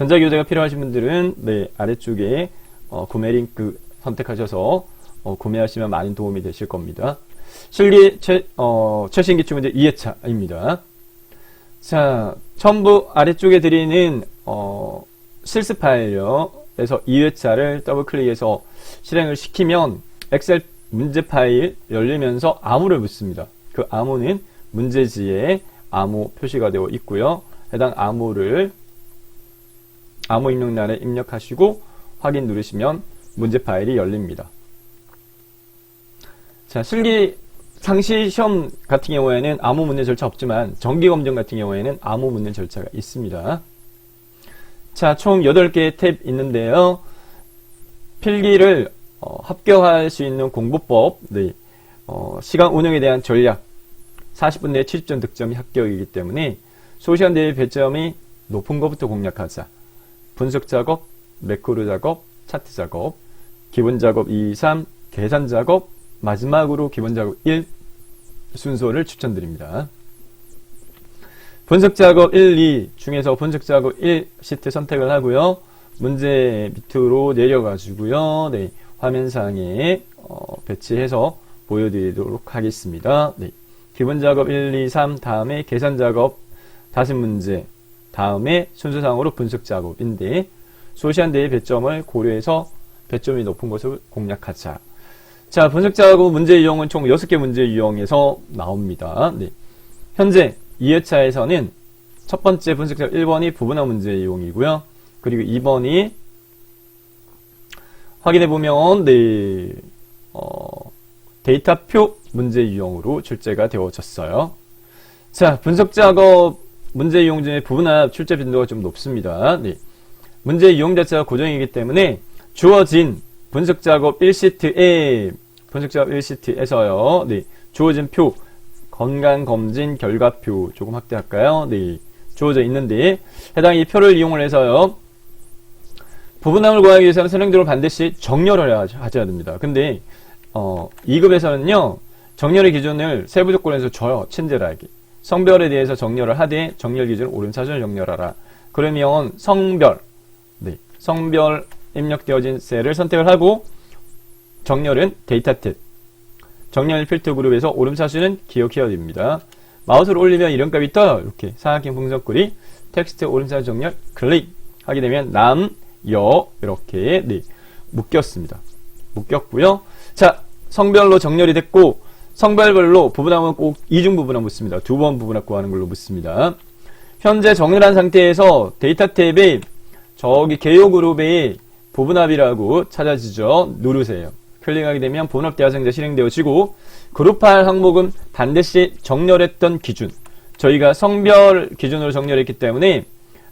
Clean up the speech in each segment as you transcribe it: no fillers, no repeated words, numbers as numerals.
전자교재가 필요하신 분들은 네, 아래쪽에 구매 링크 선택하셔서 구매하시면 많은 도움이 되실 겁니다. 실기 최신 기출문제 2회차입니다. 자, 첨부 아래쪽에 드리는 실습 파일에서 2회차를 더블 클릭해서 실행을 시키면 엑셀 문제 파일 열리면서 암호를 묻습니다. 그 암호는 문제지에 암호 표시가 되어 있고요. 해당 암호 입력란에 입력하시고 확인 누르시면 문제 파일이 열립니다. 자, 실기 상시 시험 같은 경우에는 암호 묻는 절차 없지만 정기 검정 같은 경우에는 암호 묻는 절차가 있습니다. 자, 총 8개의 탭 있는데요. 필기를 합격할 수 있는 공부법, 네. 시간 운영에 대한 전략, 40분 내에 70점 득점이 합격이기 때문에 소시한 대비 배점이 높은 것부터 공략하자. 분석 작업, 매크로 작업, 차트 작업, 기본 작업 2, 3, 계산 작업, 마지막으로 기본 작업 1 순서를 추천드립니다. 분석 작업 1, 2 중에서 분석 작업 1 시트 선택을 하고요. 문제 밑으로 내려가지고요. 네, 화면상에 배치해서 보여드리도록 하겠습니다. 네, 기본 작업 1, 2, 3 다음에 계산 작업 5문제 다음에 순서상으로 분석 작업인데 소시한 대의 배점을 고려해서 배점이 높은 것을 공략하자. 자, 분석 작업 문제 유형은 총 6개 문제 유형에서 나옵니다. 네. 현재 2회차에서는 첫 번째 분석 작업 1번이 부분화 문제 유형이고요. 그리고 2번이 확인해보면 네, 데이터표 문제 유형으로 출제가 되어졌어요. 자, 분석 작업 문제 유형 중에 부분화 출제 빈도가 좀 높습니다. 네. 문제 유형 자체가 고정이기 때문에 주어진 분석 작업 1시트에서요. 네. 주어진 표, 건강검진 결과표 조금 확대할까요? 네. 주어져 있는데, 해당 이 표를 이용을 해서요. 부분함을 구하기 위해서는 선행도를 반드시 정렬을 하셔야 됩니다. 근데, 2급에서는요, 정렬의 기준을 세부 조건에서 줘요. 친절하게. 성별에 대해서 정렬을 하되, 정렬 기준을 오름차순을 정렬하라. 그러면 성별, 네. 성별 입력되어진 셀을 선택을 하고, 정렬은 데이터 탭. 정렬 필터 그룹에서 오름차순은 기억해야 됩니다. 마우스를 올리면 이런 값이 떠요. 이렇게 사각형 분석글이 텍스트 오름차순 정렬 클릭하게 되면 남, 여 이렇게 네, 묶였습니다. 묶였고요. 자, 성별로 정렬이 됐고 성별별로 부분함은 꼭 이중 부분함 묻습니다. 2번 부분함 구하는 걸로 묻습니다. 현재 정렬한 상태에서 데이터 탭에 저기 개요 그룹에 부분합이라고 찾아지죠. 누르세요. 클릭하게 되면 부분합 대화상자 실행되어지고 그룹할 항목은 반드시 정렬했던 기준. 저희가 성별 기준으로 정렬했기 때문에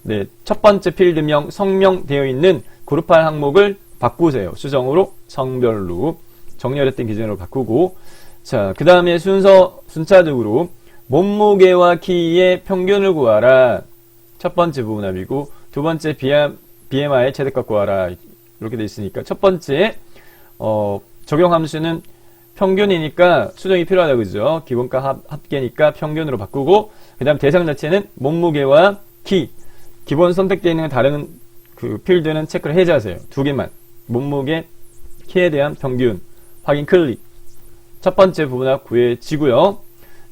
네, 첫 번째 필드명 성명 되어 있는 그룹할 항목을 바꾸세요. 수정으로 성별로 정렬했던 기준으로 바꾸고 자, 그 다음에 순차적으로 몸무게와 키의 평균을 구하라. 첫 번째 부분합이고 두 번째 BMI 최대값 구하라. 이렇게 되어 있으니까 첫 번째 적용 함수는 평균이니까 수정이 필요하다 그죠? 기본값 합계니까 평균으로 바꾸고 그 다음 대상 자체는 몸무게와 키 기본 선택되어 있는 다른 그 필드는 체크를 해제하세요. 2개만 몸무게 키에 대한 평균 확인 클릭 첫 번째 부분합 구해지고요.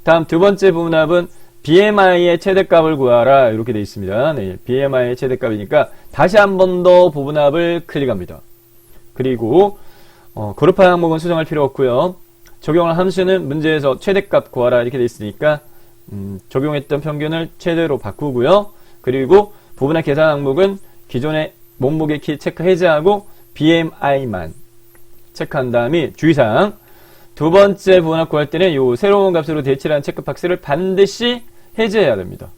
다음 두 번째 부분합은 BMI의 최대값을 구하라 이렇게 되어 있습니다. 네, BMI의 최대값이니까 다시 한 번 더 부분합을 클릭합니다. 그리고 그룹화 항목은 수정할 필요 없고요. 적용할 함수는 문제에서 최대값 구하라 이렇게 되어 있으니까 적용했던 평균을 최대로 바꾸고요. 그리고 부분합 계산 항목은 기존의 몸무게 키 체크 해제하고 BMI만 체크한 다음에 주의사항 두 번째 부분합 구할 때는 요 새로운 값으로 대치라는 체크박스를 반드시 해제해야 됩니다.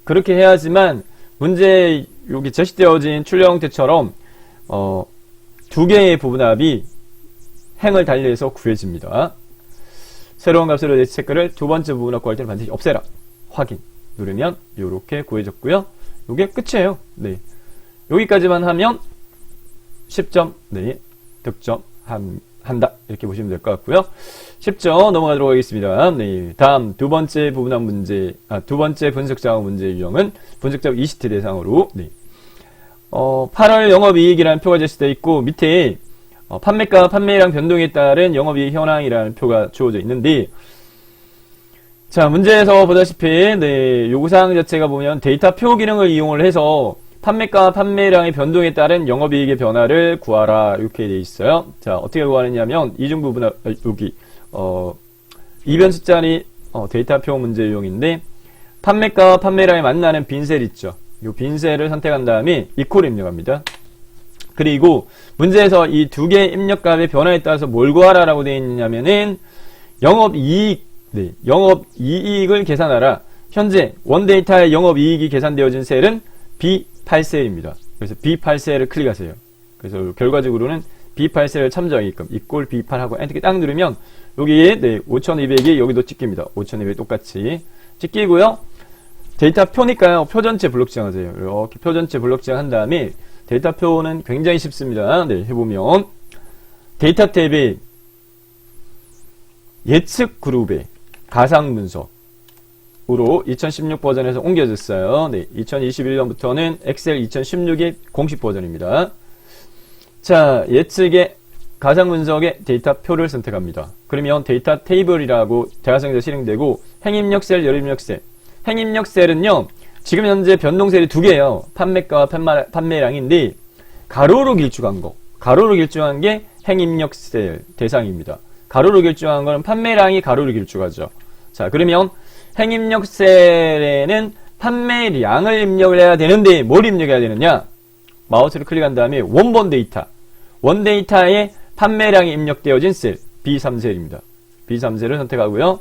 그렇게 해야지만 문제 여기 제시되어진 출력 형태처럼 2개의 부분합이 행을 달리해서 구해집니다. 새로운 값으로 대치 체크를 두 번째 부분합 구할 때는 반드시 없애라. 확인 누르면 이렇게 구해졌고요. 이게 끝이에요. 네. 여기까지만 하면 10점 네, 득점한다. 이렇게 보시면 될 것 같고요. 10점 넘어가도록 하겠습니다. 네. 다음 두 번째 부분합 문제, 두 번째 분석 작업 문제 유형은 분석 작업 2시트 대상으로 네. 8월 영업이익이라는 표가 제시되어 있고 밑에 판매가 판매량 변동에 따른 영업이익 현황이라는 표가 주어져 있는데 자 문제에서 보다시피 네, 요구사항 자체가 보면 데이터표 기능을 이용을 해서 판매가 판매량의 변동에 따른 영업이익의 변화를 구하라 이렇게 되어 있어요. 자 어떻게 구하느냐면 이중부분 여기 이변숫자리 데이터표 문제 유형인데 판매가와 판매량이 만나는 빈셀 있죠. 이 빈셀을 선택한 다음에 이퀄을 입력합니다. 그리고 문제에서 이 두 개의 입력값의 변화에 따라서 뭘 구하라라고 되어 있느냐면은 영업이익, 네, 영업이익을 계산하라. 현재 원데이터의 영업이익이 계산되어진 셀은 B8셀입니다. 그래서 B8셀을 클릭하세요. 그래서 결과적으로는 B8셀을 참조하게끔 이퀄 B8 하고 엔터 키 딱 누르면 여기에 네, 5200이 여기도 찍힙니다. 5200 똑같이 찍히고요. 데이터표니까요. 표 전체 블록 지정하세요. 이렇게 표 전체 블록 지정한 다음에 데이터표는 굉장히 쉽습니다. 네, 해보면 데이터 탭에 예측 그룹의 가상 분석으로 2016 버전에서 옮겨졌어요. 네, 2021년부터는 엑셀 2016의 공식 버전입니다. 자, 예측의 가상 분석의 데이터표를 선택합니다. 그러면 데이터 테이블이라고 대화성에서 실행되고 행입력 셀, 열입력 셀. 행입력 셀은요. 지금 현재 변동셀이 두 개예요. 판매가와 판매량인데 가로로 길쭉한 거. 가로로 길쭉한 게 행입력 셀 대상입니다. 가로로 길쭉한 거는 판매량이 가로로 길쭉하죠. 자, 그러면 행입력 셀에는 판매량을 입력을 해야 되는데 뭘 입력해야 되느냐? 마우스를 클릭한 다음에 원본 데이터. 원 데이터에 판매량이 입력되어진 셀 B3셀입니다. B3셀을 선택하고요.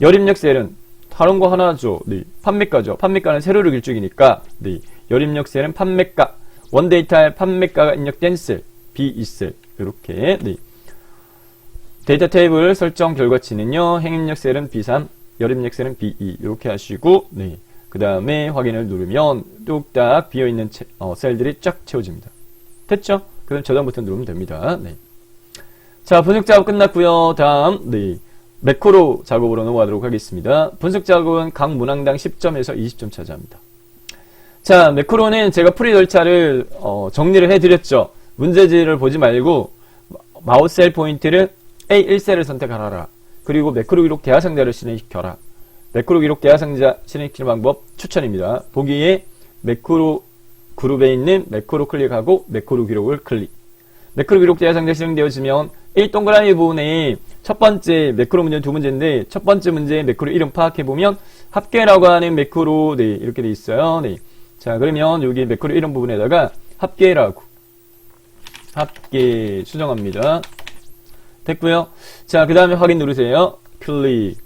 열입력 셀은 다른 거 하나죠. 네, 판매가죠. 판매가는 세로로 길쭉이니까 네, 열입력 셀은 판매가, 원데이터에 판매가가 입력된 셀 B2셀 이렇게 네. 데이터 테이블 설정 결과치는요. 행입력 셀은 B3, 열입력 셀은 B2 이렇게 하시고 네, 그 다음에 확인을 누르면 뚝딱 비어있는 셀들이 쫙 채워집니다. 됐죠? 그럼 저장 버튼 누르면 됩니다. 네. 자, 분석 작업 끝났고요. 다음 네. 매크로 작업으로 넘어가도록 하겠습니다. 분석 작업은 각 문항당 10점에서 20점 차지합니다. 자, 매크로는 제가 풀이 절차를 정리를 해드렸죠. 문제지를 보지 말고 마우스 셀 포인트를 A1셀을 선택하라. 그리고 매크로 기록 대화상자를 실행시켜라. 매크로 기록 대화상자 실행시키는 방법 추천입니다. 보기에 매크로 그룹에 있는 매크로 클릭하고 매크로 기록을 클릭. 매크로 기록 대화상자 실행되어지면 이 동그라미 부분에 첫 번째 매크로 문제 두 문제인데 첫 번째 문제 매크로 이름 파악해보면 합계라고 하는 매크로 네, 이렇게 돼 있어요. 네. 자, 그러면 여기 매크로 이름 부분에다가 합계 수정합니다. 됐고요. 자, 그 다음에 확인 누르세요. 클릭.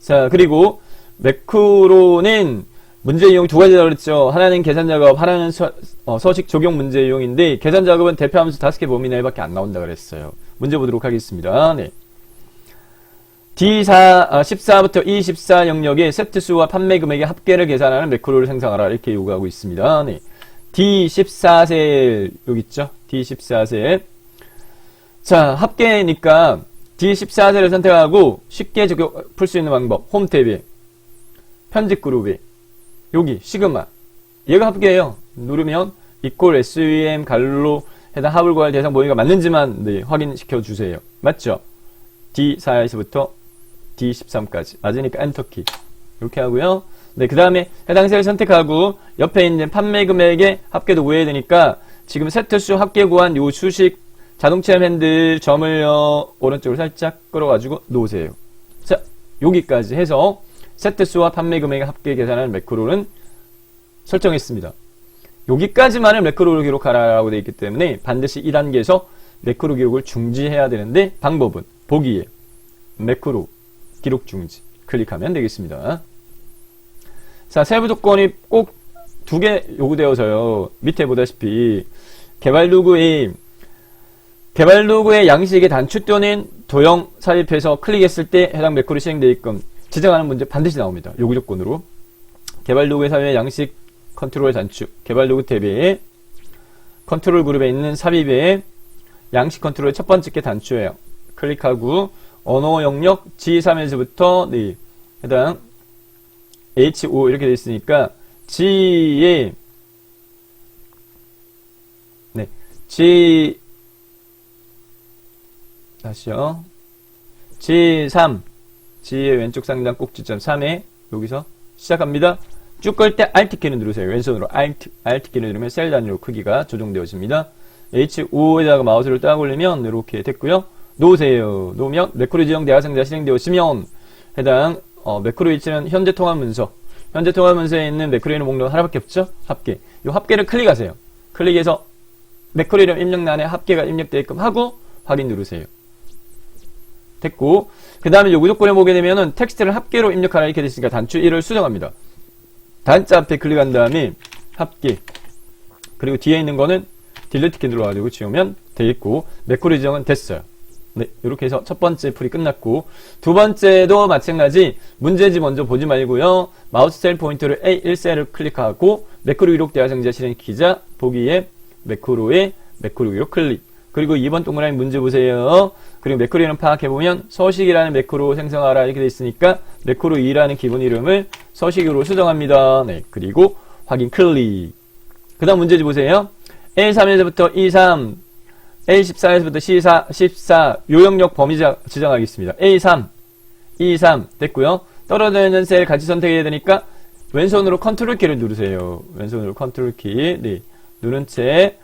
자, 그리고 매크로는 문제 이용 두 가지라고 그랬죠. 하나는 계산 작업, 하나는 서식 적용 문제 이용인데 계산 작업은 대표함수 5개 범위 내밖에 안 나온다 그랬어요. 문제 보도록 하겠습니다. 네. D14부터 E14 영역의 세트수와 판매 금액의 합계를 계산하는 매크로를 생성하라. 이렇게 요구하고 있습니다. 네. D14셀, 여기 있죠? D14셀. 자, 합계니까 D14셀을 선택하고 쉽게 풀 수 있는 방법. 홈 탭에, 편집 그룹에, 여기, 시그마. 얘가 합계예요. 누르면, equal SVM 갈로 해당 합을 구할 대상 범위가 맞는지만 네, 확인시켜 주세요. 맞죠? D4에서부터 D13까지. 맞으니까 엔터키. 이렇게 하고요. 네, 그 다음에 해당 셀 선택하고 옆에 있는 판매 금액의 합계도 구해야 되니까 지금 세트수 합계 구한 요 수식 자동체험 핸들 점을요 오른쪽으로 살짝 끌어가지고 놓으세요. 자, 여기까지 해서 세트수와 판매 금액의 합계 계산하는 매크로는 설정했습니다. 여기까지만을 매크로로 기록하라고 되어 있기 때문에 반드시 2단계에서 매크로 기록을 중지해야 되는데 방법은 보기에 매크로 기록 중지 클릭하면 되겠습니다. 자, 세부 조건이 꼭 2개 요구되어서요. 밑에 보다시피 개발 도구의 양식의 단추 또는 도형 삽입해서 클릭했을 때 해당 매크로 실행되게끔 지정하는 문제 반드시 나옵니다. 요구 조건으로 개발 도구의 삽입의 양식 컨트롤 단추, 개발 도구 탭에 컨트롤 그룹에 있는 삽입의 양식 컨트롤 첫 번째 게 단추예요. 클릭하고 언어 영역 G3에서부터 네, 해당 H5 이렇게 되어 있으니까 G의 네. 다시요. G3. G의 왼쪽 상단 꼭지점 3에 여기서 시작합니다. 쭉 끌 때 Alt키를 누르세요. 왼손으로 Alt키를 누르면 셀 단위로 크기가 조정되어집니다. H5에다가 마우스를 딱 올리면 이렇게 됐고요. 놓으세요. 놓으면 매크로 지정 대화상자 실행되어지면 해당 매크로 위치는 현재 통합 문서. 현재 통합 문서에 있는 매크로 이름 목록 하나밖에 없죠? 합계. 이 합계를 클릭하세요. 클릭해서 매크로 이름 입력란에 합계가 입력되게끔 하고 확인 누르세요. 됐고, 그 다음에 요구 조건에 보게 되면은 텍스트를 합계로 입력하라 이렇게 됐으니까 단추 1을 수정합니다. 단자 앞에 클릭한 다음에 합계. 그리고 뒤에 있는 거는 딜리트 키 눌러가지고 지우면 되겠고, 매크로 지정은 됐어요. 네, 이렇게 해서 첫 번째 풀이 끝났고, 두 번째도 마찬가지 문제집 먼저 보지 말고요. 마우스 셀 포인터를 A1셀을 클릭하고, 매크로 기록 대화상자 실행 기자, 보기에 매크로에 매크로 기록 클릭. 그리고 2번 동그라미 문제 보세요. 그리고 매크로 이름 파악해보면 서식이라는 매크로 생성하라 이렇게 돼 있으니까 매크로 2라는 기본 이름을 서식으로 수정합니다. 네, 그리고 확인 클릭. 그 다음 문제집 보세요. A3에서부터 E3, A14에서부터 C4, 14 요 영역 범위 지정하겠습니다. A3, E3 됐고요. 떨어져 있는 셀 같이 선택해야 되니까 왼손으로 컨트롤 키를 누르세요. 왼손으로 컨트롤 키 네, 누른 채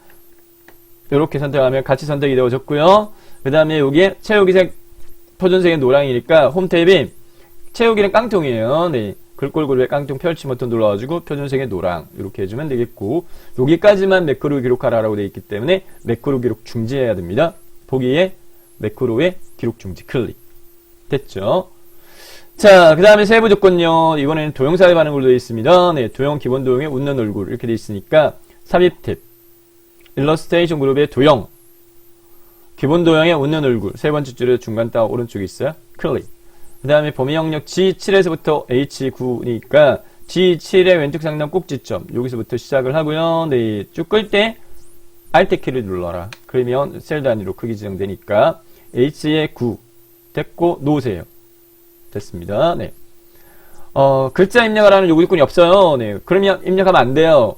이렇게 선택하면 같이 선택이 되어졌고요. 그 다음에 여기에 채우기색 표준색은 노랑이니까 홈 탭이 채우기는 깡통이에요. 네, 글꼴 그룹에 깡통 펼치 버튼 눌러가지고 표준색의 노랑 이렇게 해주면 되겠고, 여기까지만 매크로 기록하라고 되어 있기 때문에 매크로 기록 중지해야 됩니다. 보기에 매크로의 기록 중지 클릭. 됐죠? 자, 그 다음에 세부 조건요. 이번에는 도형사의 반응으로 되어 있습니다. 네, 도형 기본 도형에 웃는 얼굴 이렇게 되어 있으니까 삽입 탭. 일러스트레이션 그룹의 도형. 기본 도형에 웃는 얼굴. 세 번째 줄에 중간 따 오른쪽에 있어요. 클릭. 그 다음에 범위 영역 G7에서부터 H9니까 G7의 왼쪽 상단 꼭지점. 여기서부터 시작을 하고요. 네, 쭉 끌 때 Alt 키를 눌러라. 그러면 셀 단위로 크기 지정되니까 H의 9. 됐고, 놓으세요. 됐습니다. 네. 글자 입력하라는 요구 조건이 없어요. 네. 그러면 입력하면 안 돼요.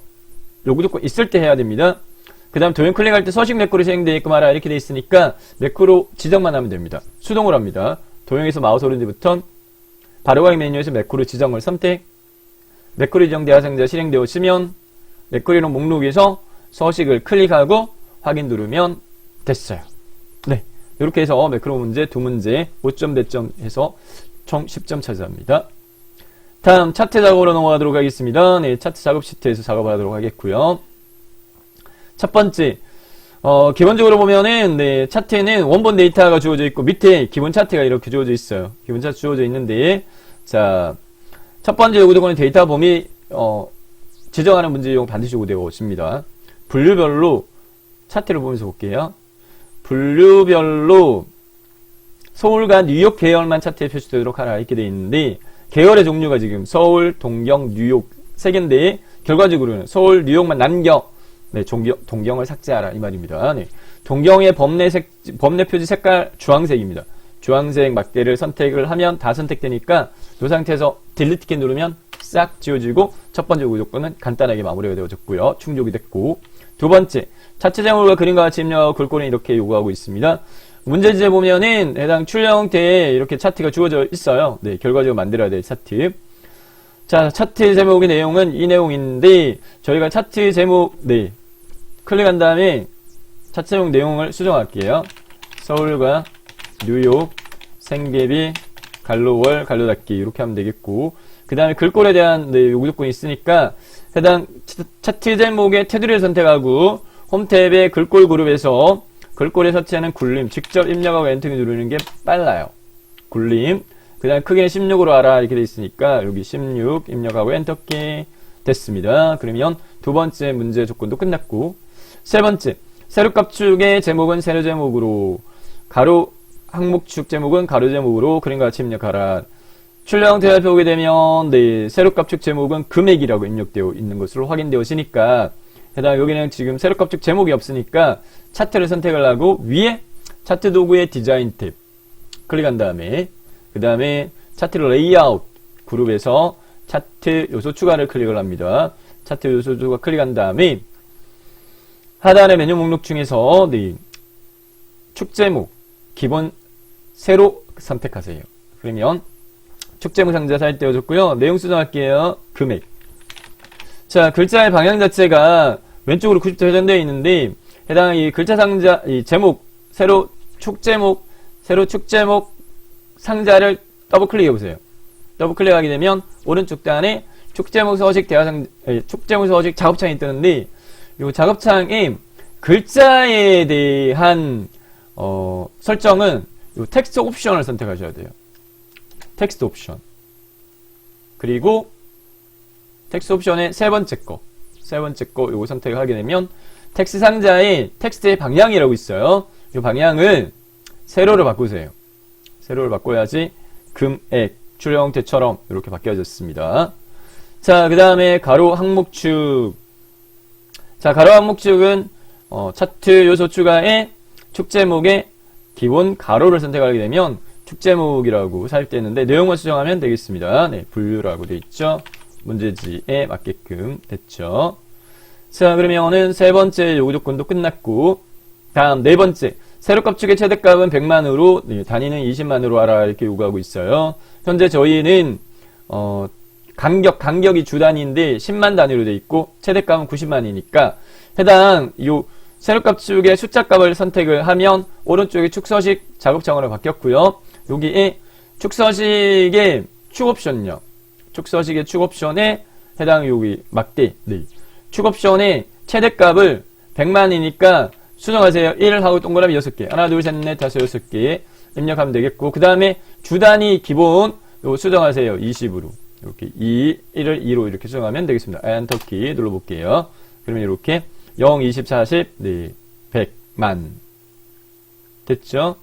요구 조건 있을 때 해야 됩니다. 그 다음 도형 클릭할 때 서식 매크로 실행되게끔 하라 이렇게 돼 있으니까 매크로 지정만 하면 됩니다. 수동으로 합니다. 도형에서 마우스 오른쪽 버튼, 바로가기 메뉴에서 매크로 지정을 선택, 매크로 지정 대화상자 실행되었으면 매크로 이름 목록에서 서식을 클릭하고 확인 누르면 됐어요. 네, 이렇게 해서 매크로 문제 2문제 5점 대점 해서 총 10점 차지합니다. 다음 차트 작업으로 넘어가도록 하겠습니다. 네, 차트 작업 시트에서 작업하도록 하겠고요. 첫 번째, 기본적으로 보면은, 네, 차트에는 원본 데이터가 주어져 있고, 밑에 기본 차트가 이렇게 주어져 있어요. 기본 차트 주어져 있는데, 자, 첫 번째 요구 조건은 데이터 범위, 지정하는 문제용 반드시 요구되어 있습니다. 분류별로, 차트를 보면서 볼게요. 분류별로, 서울과 뉴욕 계열만 차트에 표시되도록 하라, 이렇게 되어 있는데, 계열의 종류가 지금 서울, 동경, 뉴욕, 3개인데, 결과적으로는 서울, 뉴욕만 남겨, 네, 동경을 삭제하라 이 말입니다. 네, 동경의 범례 표지 색깔 주황색입니다. 주황색 막대를 선택을 하면 다 선택되니까 이 상태에서 딜리트 키 누르면 싹 지워지고 첫 번째 요구 조건은 간단하게 마무리가 되어졌고요. 충족이 됐고, 두 번째 차트 제목과 그림과 같이 입력하고 글꼴은 이렇게 요구하고 있습니다. 문제지에 보면은 해당 출력 형태에 이렇게 차트가 주어져 있어요. 네, 결과적으로 만들어야 될 차트. 자, 차트 제목의 내용은 이 내용인데, 저희가 차트 제목, 네, 클릭한 다음에 차트 제목 내용을 수정할게요. 서울과 뉴욕, 생계비, 갈로월, 갈로닫기, 이렇게 하면 되겠고, 그 다음에 글꼴에 대한, 네, 요구 조건이 있으니까, 해당 차트 제목의 테두리를 선택하고, 홈 탭의 글꼴 그룹에서 글꼴에 서치하는 굴림, 직접 입력하고 엔터 누르는 게 빨라요. 굴림. 그 다음 크기는 16으로 하라 이렇게 돼 있으니까 여기 16 입력하고 엔터키 됐습니다. 그러면 두 번째 문제 조건도 끝났고, 세 번째 세로값축의 제목은 세로 제목으로, 가로 항목축 제목은 가로 제목으로 그림과 같이 입력하라. 출력 형태를 보게 되면 네, 세로값축 제목은 금액이라고 입력되어 있는 것으로 확인되었으니까 해당 여기는 지금 세로값축 제목이 없으니까 차트를 선택을 하고 위에 차트 도구의 디자인 탭 클릭한 다음에 그 다음에 차트 레이아웃 그룹에서 차트 요소 추가를 클릭을 합니다. 차트 요소 추가 클릭한 다음에 하단의 메뉴 목록 중에서 네, 축제목 기본 세로 선택하세요. 그러면 축제목 상자 잘 떼어줬고요. 내용 수정할게요. 금액. 자, 글자의 방향 자체가 왼쪽으로 90도 회전되어 있는데 해당 이 글자 상자 이 제목 세로 축제목 상자를 더블 클릭해 보세요. 더블 클릭하게 되면 오른쪽 단에 축제목 서식 축제목 서식 작업창이 뜨는데 이 작업창에 글자에 대한 설정은 이 텍스트 옵션을 선택하셔야 돼요. 텍스트 옵션. 그리고 텍스트 옵션의 세 번째 거 요거 선택을 하게 되면 텍스트 상자에 텍스트의 방향이라고 있어요. 이 방향을 세로로 바꾸세요. 세로를 바꿔야지 금액, 출력 형태처럼 이렇게 바뀌어졌습니다. 자, 그 다음에 가로 항목축. 자, 가로 항목축은 차트 요소 추가에 축제목의 기본 가로를 선택하게 되면 축제목이라고 삽입되는데 내용만 수정하면 되겠습니다. 네, 분류라고 되어 있죠. 문제지에 맞게끔 됐죠. 자, 그러면은 세 번째 요구 조건도 끝났고 다음 네 번째 세로값축의 최대값은 100만으로 네, 단위는 20만으로 하라 이렇게 요구하고 있어요. 현재 저희는 간격이 주 단위인데 10만 단위로 되어 있고 최대값은 90만이니까 해당 요 세로값축의 숫자값을 선택을 하면 오른쪽에 축서식 작업창으로 바뀌었고요. 여기에 축서식의 축옵션요. 축서식의 축옵션에 해당 여기 막대 네. 축옵션의 최대값을 100만이니까 수정하세요. 1을 하고 동그라미 6개. 하나, 둘, 셋, 넷, 다섯, 6개. 입력하면 되겠고, 그 다음에 주단위 기본, 요거 수정하세요. 20으로. 이렇게 1을 2로 이렇게 수정하면 되겠습니다. 엔터키 눌러볼게요. 그러면 이렇게 0, 20, 40, 네, 100만. 됐죠?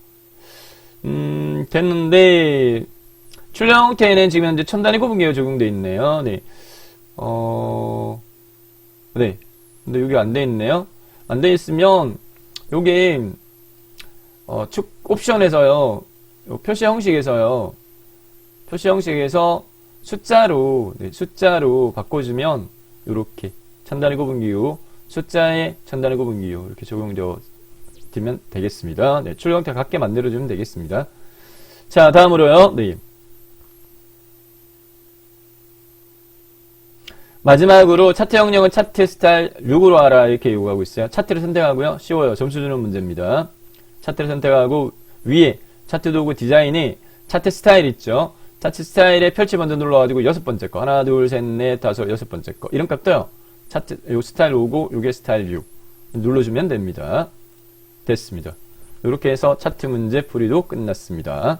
됐는데, 출력 형태는 지금 현재 첨단위 구분계가 적용되어 있네요. 네. 네. 근데 여기 안 돼 있네요. 안 돼 있으면, 요게, 축 옵션에서요, 표시 형식에서요, 숫자로, 네, 숫자로 바꿔주면, 요렇게, 첨단위 구분기호, 숫자에 첨단위 구분기호, 이렇게 적용되면 되겠습니다. 네, 출력 형태 같게 만들어주면 되겠습니다. 자, 다음으로요, 네. 마지막으로 차트 형령은 차트 스타일 6으로 하라 이렇게 요구하고 있어요. 차트를 선택하고요. 쉬워요. 점수 주는 문제입니다. 차트를 선택하고 위에 차트 도구 디자인에 차트 스타일 있죠. 차트 스타일에 펼치 먼저 눌러가지고 6번째 거 하나 둘 셋 넷 다섯 6번째 거 이름값 떠요. 차트 요 스타일 5고 요게 스타일 6 눌러주면 됩니다. 됐습니다. 이렇게 해서 차트 문제 풀이도 끝났습니다.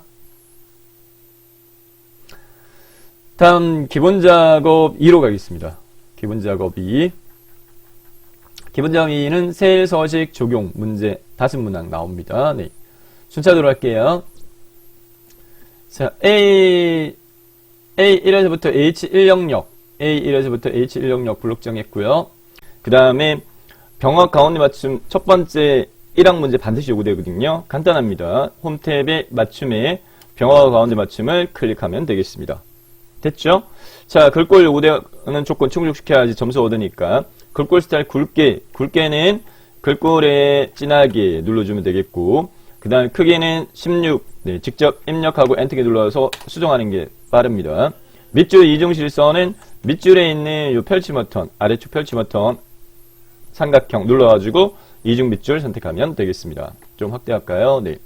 다음 기본 작업 2로 가겠습니다. 기본 작업 2. 기본 작업 2는 세일 서식 적용 문제 5문항 나옵니다. 네. 순차적으로 할게요. 자, A1에서부터 H1영역, A1에서부터 H1영역 블록 정했고요. 그 다음에 병합 가운데 맞춤 첫 번째 1항 문제 반드시 요구되거든요. 간단합니다. 홈탭에 맞춤에 병합 가운데 맞춤을 클릭하면 되겠습니다. 됐죠? 자, 글꼴 요구되는 조건 충족시켜야지 점수 얻으니까 글꼴 스타일 굵게는 글꼴에 진하게 눌러주면 되겠고 그 다음에 크기는 16 네, 직접 입력하고 엔터키 눌러서 수정하는 게 빠릅니다. 밑줄 이중실선은 밑줄에 있는 요 펼치 버튼 아래쪽 펼치 버튼 삼각형 눌러가지고 이중 밑줄 선택하면 되겠습니다. 좀 확대할까요? 네.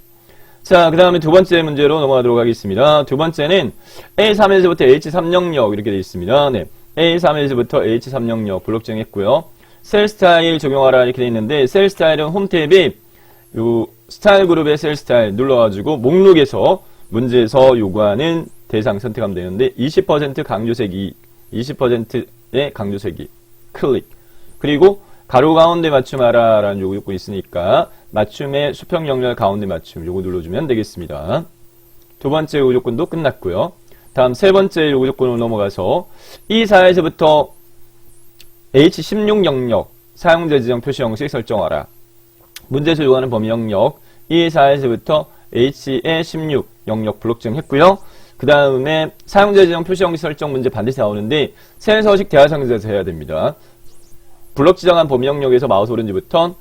자, 그 다음에 두 번째 문제로 넘어가도록 하겠습니다. 두 번째는 A3에서부터 H3영역 이렇게 되어 있습니다. 네. A3에서부터 H3영역 블록 정했고요. 셀 스타일 적용하라 이렇게 되어 있는데 셀 스타일은 홈탭에 요 스타일 그룹의 셀 스타일 눌러가지고 목록에서 문제에서 요구하는 대상 선택하면 되는데 20% 강조색이 20%의 강조색이 클릭 그리고 가로 가운데 맞춤하라 라는 요구 조건이 있으니까 맞춤의 수평 영역 가운데 맞춤 요거 눌러주면 되겠습니다. 두 번째 요구 조건도 끝났고요. 다음 세 번째 요구 조건으로 넘어가서 E4에서부터 H16 영역 사용자 지정 표시 형식 설정하라. 문제에서 요구하는 범위 영역 E4에서부터 H의 16 영역 블록 정했고요. 그 다음에 사용자 지정 표시 형식 설정 문제 반드시 나오는데 셀 서식 대화 상자에서 해야 됩니다. 블록 지정한 범위 영역에서 마우스 오른지 버튼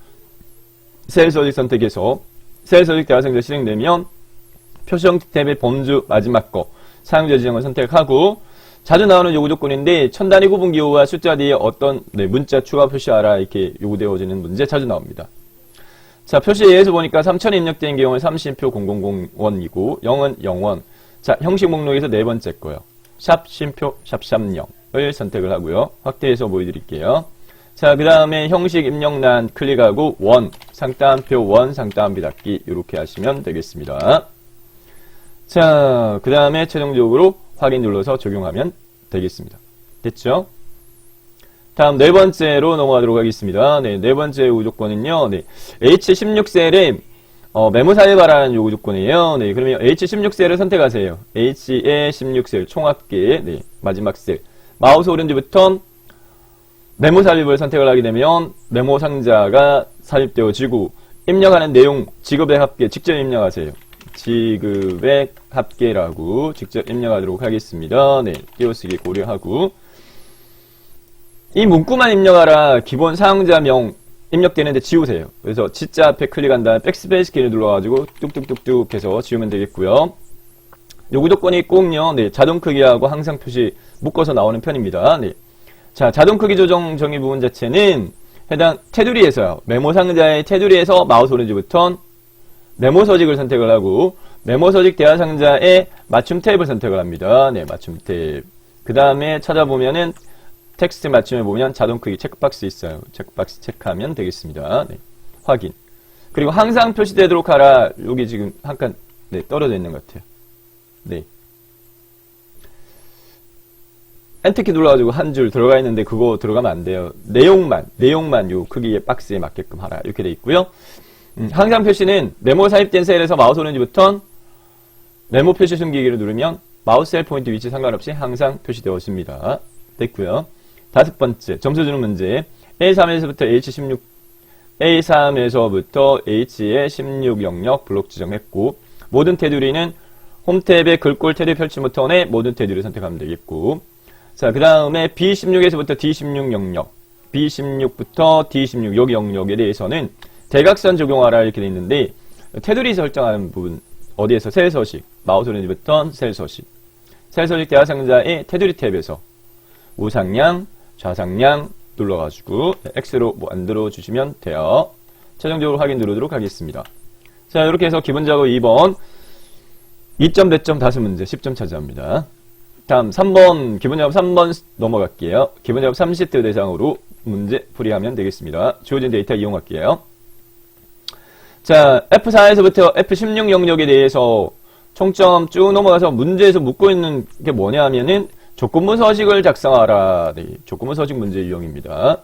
셀 서식 선택해서 셀 서식 대화상자 실행되면 표시 형태 탭의 범주 마지막 거 사용자 지정을 선택하고 자주 나오는 요구 조건인데 천 단위 구분 기호와 숫자 뒤에 어떤 문자 추가 표시하라 이렇게 요구되어지는 문제 자주 나옵니다. 자, 표시 예에서 보니까 3,000이 입력된 경우는 30표 000원이고 0은 0원. 자, 형식 목록에서 네 번째 거요. 샵 쉼표 샵 0을 선택을 하고요. 확대해서 보여드릴게요. 자, 그 다음에 형식 입력란 클릭하고 원, 상따옴표 원, 상따옴비 닫기 이렇게 하시면 되겠습니다. 자, 그 다음에 최종적으로 확인 눌러서 적용하면 되겠습니다. 됐죠? 다음 네 번째로 넘어가도록 하겠습니다. 네, 네 번째 요구 조건은요. 네, H16셀에 메모 사입하라는 요구 조건이에요. 네, 그러면 H16셀을 선택하세요. H의 16셀 총합계 네, 마지막 셀 마우스 오른쪽부터 메모 삽입을 선택을 하게 되면 메모 상자가 삽입되어지고 입력하는 내용 지급의 합계 직접 입력하세요. 지급의 합계라고 직접 입력하도록 하겠습니다. 네, 띄어쓰기 고려하고 이 문구만 입력하라 기본 사용자명 입력되는데 지우세요. 그래서 지자 앞에 클릭한 다음에 백스페이스 키를 눌러가지고 뚝뚝뚝뚝 해서 지우면 되겠고요. 요구 조건이 꼭요. 네, 자동 크기하고 항상 표시 묶어서 나오는 편입니다. 네. 자, 자동 크기 조정 정의 부분 자체는 해당 테두리에서요. 메모 상자의 테두리에서 마우스 오른쪽부터 메모 서식을 선택을 하고 메모 서식 대화 상자의 맞춤 탭을 선택을 합니다. 네, 맞춤 탭. 그 다음에 찾아보면은 텍스트 맞춤에 보면 자동 크기 체크박스 있어요. 체크박스 체크하면 되겠습니다. 네, 확인. 그리고 항상 표시되도록 하라. 여기 지금 한 칸 네, 떨어져 있는 것 같아요. 네. 엔터키 눌러가지고 한 줄 들어가 있는데 그거 들어가면 안 돼요. 내용만 요 크기의 박스에 맞게끔 하라. 이렇게 돼 있고요. 항상 표시는 메모 삽입된 셀에서 마우스 오른쪽부터 메모 표시 숨기기를 누르면 마우스 셀 포인트 위치 상관없이 항상 표시되었습니다. 됐고요. 다섯 번째 점수 주는 문제 A3에서부터 H16 A3에서부터 H의 16 영역 블록 지정했고 모든 테두리는 홈 탭의 글꼴 테두리 펼치 버튼의 모든 테두리를 선택하면 되겠고 자, 그 다음에 B16에서부터 D16 영역 B16부터 D16 여기 영역에 대해서는 대각선 적용하라 이렇게 되어 있는데 테두리 설정하는 부분 어디에서 셀 서식 마우스 오른쪽부터 셀 서식 대화 상자의 테두리 탭에서 우상향 좌상향 눌러가지고 X로 만들어 주시면 돼요. 최종적으로 확인 누르도록 하겠습니다. 자, 이렇게 해서 기본작업 2번 2점 배점 다수 문제 10점 차지합니다. 다음 3번 기본작업 3번 넘어갈게요. 기본작업 30트 대상으로 문제 풀이하면 되겠습니다. 주어진 데이터 이용할게요. 자, F4에서부터 F16 영역에 대해서 총점 쭉 넘어가서 문제에서 묻고 있는 게 뭐냐 하면은 조건부 서식을 작성하라. 네, 조건부 서식 문제 유형입니다.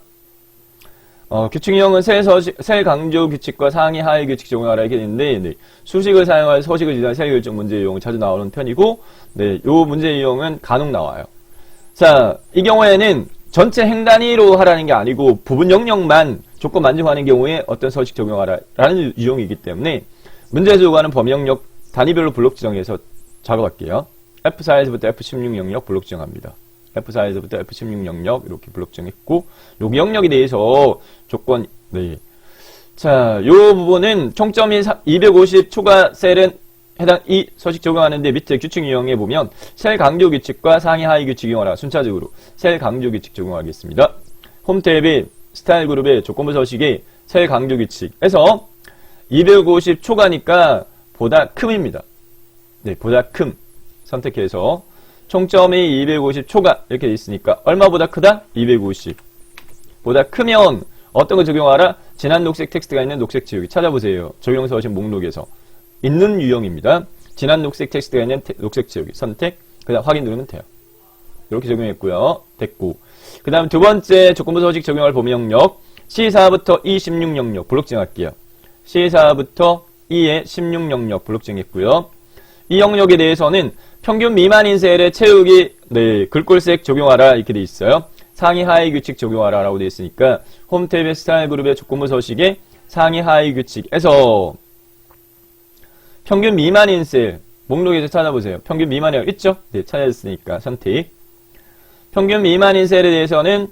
규칙 유형은 셀 강조 규칙과 상위 하위 규칙 적용하라 이렇게 되는데 네, 수식을 사용할 서식을 지정한 셀 결정 문제 유형은 자주 나오는 편이고 네, 요 문제 유형은 간혹 나와요. 자, 이 경우에는 전체 행 단위로 하라는 게 아니고 부분 영역만 조건 만족하는 경우에 어떤 서식 적용하라라는 유형이기 때문에 문제에서 요구하는 범위 영역 단위별로 블록 지정해서 작업할게요. F4에서부터 F16 영역 블록 지정합니다. F4에서부터 F16 영역 이렇게 블록 지정했고 여기 영역에 대해서 조건 네. 자, 요 부분은 총점이 250 초과 셀은 해당 이 서식 적용하는데 밑에 규칙 유형에 보면 셀 강조 규칙과 상위 하위 규칙 이용하라 순차적으로 셀 강조 규칙 적용하겠습니다. 홈 탭의 스타일 그룹의 조건부 서식에 셀 강조 규칙에서 250 초과니까 보다 큼입니다. 네, 보다 큼 선택해서 총점이 250 초과 이렇게 돼 있으니까 얼마보다 크다? 250 보다 크면 어떤 거 적용하라? 진한 녹색 텍스트가 있는 녹색 지우기 찾아보세요. 적용 서식 목록에서 있는 유형입니다. 진한 녹색 텍스트가 있는 녹색 지우기 선택 그 다음 확인 누르면 돼요. 이렇게 적용했고요. 됐고 그 다음 두 번째 조건부 서식 적용할 범위 영역 C4부터 E16 영역 블록 지정할게요. C4부터 E의 16 영역 블록 지정했고요. 이 영역에 대해서는 평균 미만인 셀의 채우기 네, 글꼴색 적용하라 이렇게 돼 있어요. 상위 하위 규칙 적용하라 라고 되어 있으니까 홈 탭의 스타일 그룹의 조건부 서식에 상위 하위 규칙에서 평균 미만인 셀 목록에서 찾아보세요. 평균 미만이라고 있죠? 네, 찾아졌으니까 선택. 평균 미만인 셀에 대해서는